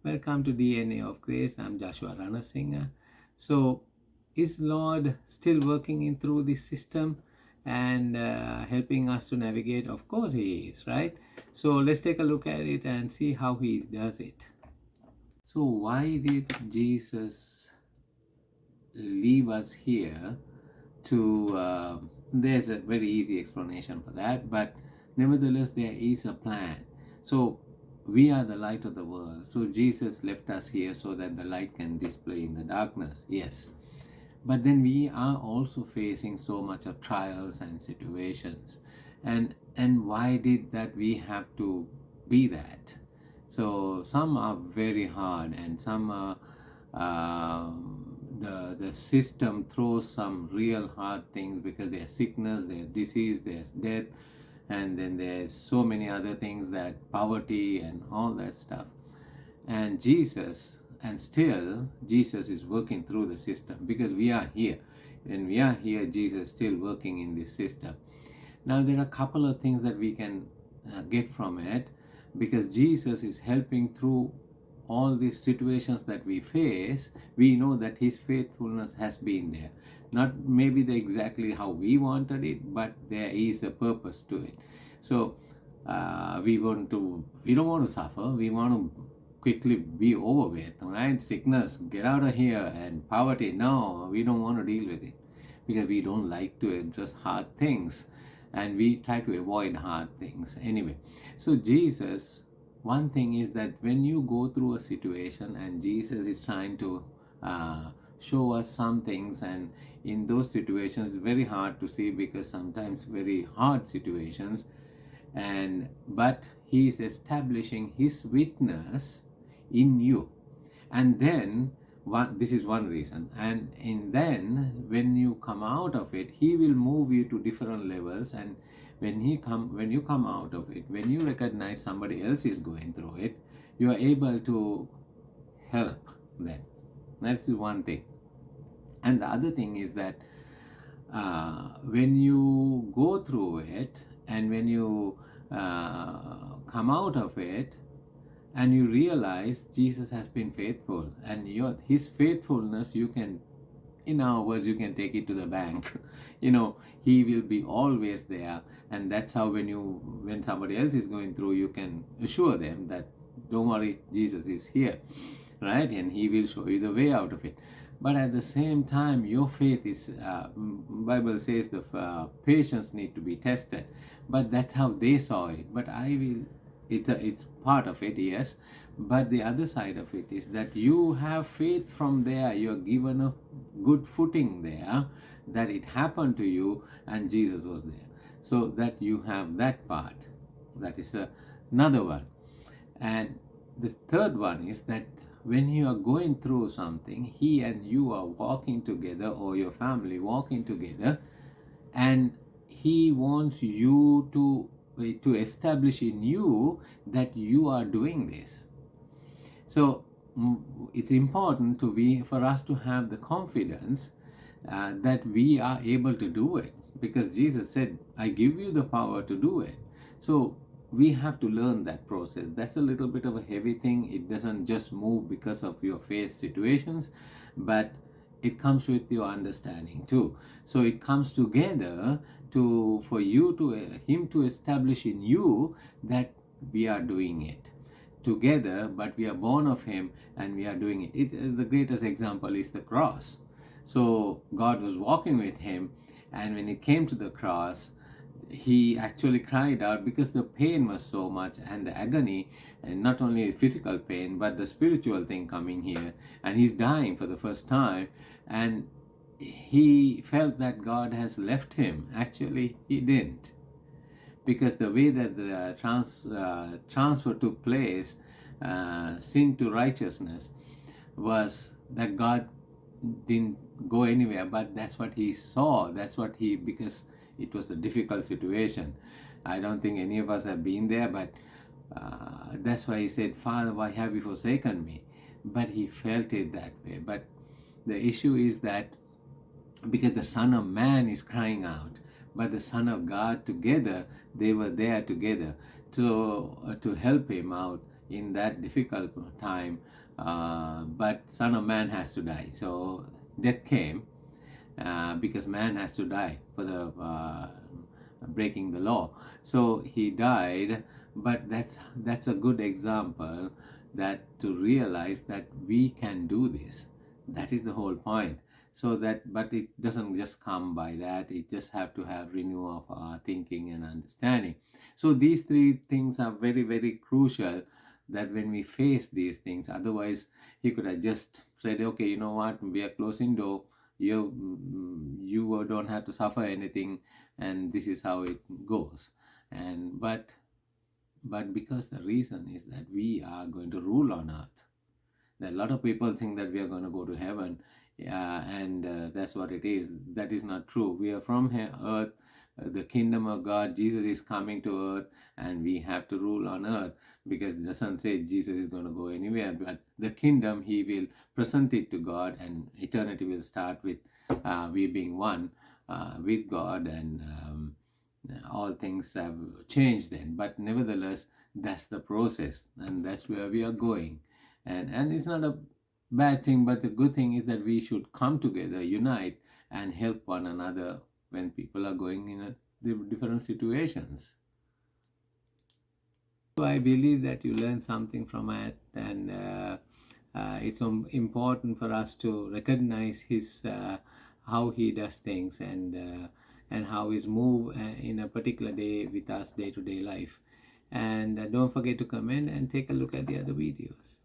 Welcome to DNA of Grace. I'm Joshua Ranasinghe. So, is Lord still working in through this system and helping us to navigate? Of course, He is, right? So, let's take a look at it and see how He does it. So, why did Jesus leave us here to there's a very easy explanation for that, but nevertheless there is a plan. So we are the light of the world, so Jesus left us here so that the light can display in the darkness, yes, but then we are also facing so much of trials and situations, and why did that we have to be that? So some are very hard, and some are the system throws some real hard things because there's sickness, there's disease, there's death, and then there's so many other things, that poverty and all that stuff. And still Jesus is working through the system because we are here. And we are here, Jesus still working in this system. Now there are a couple of things that we can get from it, because Jesus is helping through all these situations that we face. We know that His faithfulness has been there. Not maybe exactly how we wanted it, but there is a purpose to it. So we don't want to suffer. We want to quickly be over with, right? Sickness, get out of here, and poverty, no, we don't want to deal with it because we don't like to address hard things, and we try to avoid hard things anyway. So Jesus, one thing is that when you go through a situation and Jesus is trying to show us some things, and in those situations very hard to see because sometimes very hard situations, and but He is establishing His witness in you. And then this is one reason, and then when you come out of it, He will move you to different levels. And when you come out of it, when you recognize somebody else is going through it, you are able to help them. That's the one thing. And the other thing is that when you go through it, and when you come out of it, and you realize Jesus has been faithful, and His faithfulness, you can, in our words, you can take it to the bank. He will be always there. And that's how when somebody else is going through, you can assure them that don't worry, Jesus is here, right? And He will show you the way out of it. But at the same time, your faith is Bible says the patience need to be tested, but that's how they saw it. But it's part of it, yes, but the other side of it is that you have faith from there. You're given a good footing there, that it happened to you and Jesus was there, so that you have that part. That is another one. And the third one is that when you are going through something, He and you are walking together, or your family walking together, and He wants you to establish in you that you are doing this. So it's important for us to have the confidence that we are able to do it, because Jesus said, I give you the power to do it. So we have to learn that process. That's a little bit of a heavy thing. It doesn't just move because of your faced situations, but it comes with your understanding too. So it comes together for Him to establish in you that we are doing it together, but we are born of Him and we are doing it. The greatest example is the cross. So God was walking with Him, and when it came to the cross, He actually cried out because the pain was so much, and the agony, and not only physical pain but the spiritual thing coming here, and He's dying for the first time, and He felt that God has left Him. Actually, He didn't, because the way that the transfer took place, sin to righteousness, was that God didn't go anywhere, but that's what He saw. Because it was a difficult situation. I don't think any of us have been there, but that's why He said, Father, why have you forsaken me? But He felt it that way. But the issue is that because the Son of Man is crying out, but the Son of God together, they were there together to help Him out in that difficult time. But Son of Man has to die. So death came because man has to die for the breaking the law. So he died, but that's a good example that to realize that we can do this. That is the whole point. So that, but it doesn't just come by that. It just have to have renewal of our thinking and understanding. So these three things are very, very crucial, that when we face these things, otherwise he could have just said, okay, you know what, we are closing door, you don't have to suffer anything, and this is how it goes. And but because the reason is that we are going to rule on earth. A lot of people think that we are going to go to heaven, and that's what it is. That is not true. We are from earth, the kingdom of God. Jesus is coming to earth, and we have to rule on earth, because it doesn't say Jesus is going to go anywhere. But the kingdom, he will present it to God, and eternity will start with we being one with God, and all things have changed then. But nevertheless, that's the process, and that's where we are going. And it's not a bad thing, but the good thing is that we should come together, unite, and help one another when people are going in different situations. So I believe that you learn something from it, and it's important for us to recognize his how he does things, and how he's move in a particular day with us day to day life. And don't forget to comment and take a look at the other videos.